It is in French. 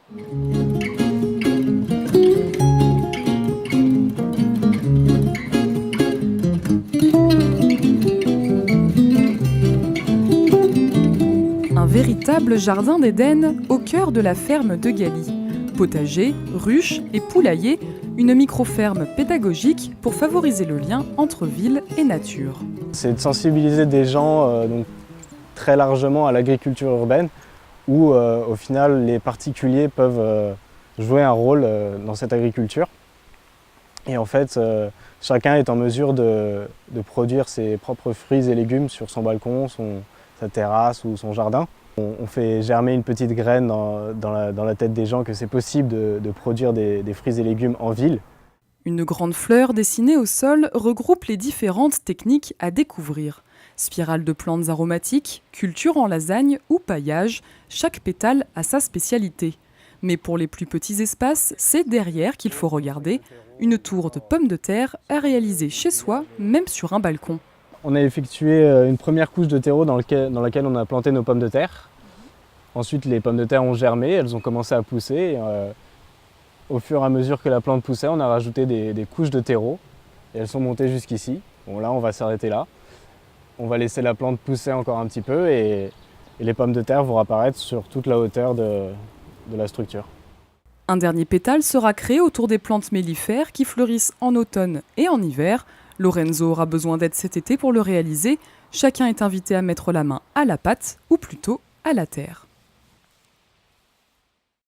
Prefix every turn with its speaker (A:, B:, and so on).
A: Un véritable jardin d'Éden au cœur de la ferme de Galie. Potager, ruches et poulailler, une micro-ferme pédagogique pour favoriser le lien entre ville et nature.
B: C'est de sensibiliser des gens donc, très largement à l'agriculture urbaine où au final les particuliers peuvent jouer un rôle dans cette agriculture. Et en fait, chacun est en mesure de produire ses propres fruits et légumes sur son balcon, sa terrasse ou son jardin. On fait germer une petite graine dans la tête des gens que c'est possible de produire des fruits et légumes en ville.
A: Une grande fleur dessinée au sol regroupe les différentes techniques à découvrir. Spirale de plantes aromatiques, culture en lasagne ou paillage, chaque pétale a sa spécialité. Mais pour les plus petits espaces, c'est derrière qu'il faut regarder. Une tour de pommes de terre à réaliser chez soi, même sur un balcon.
B: On a effectué une première couche de terreau dans laquelle on a planté nos pommes de terre. Ensuite, les pommes de terre ont germé, elles ont commencé à pousser. Au fur et à mesure que la plante poussait, on a rajouté des couches de terreau et elles sont montées jusqu'ici. Bon, là, on va s'arrêter là. On va laisser la plante pousser encore un petit peu et les pommes de terre vont apparaître sur toute la hauteur de la structure.
A: Un dernier pétale sera créé autour des plantes mellifères qui fleurissent en automne et en hiver. Lorenzo aura besoin d'aide cet été pour le réaliser. Chacun est invité à mettre la main à la pâte, ou plutôt à la terre.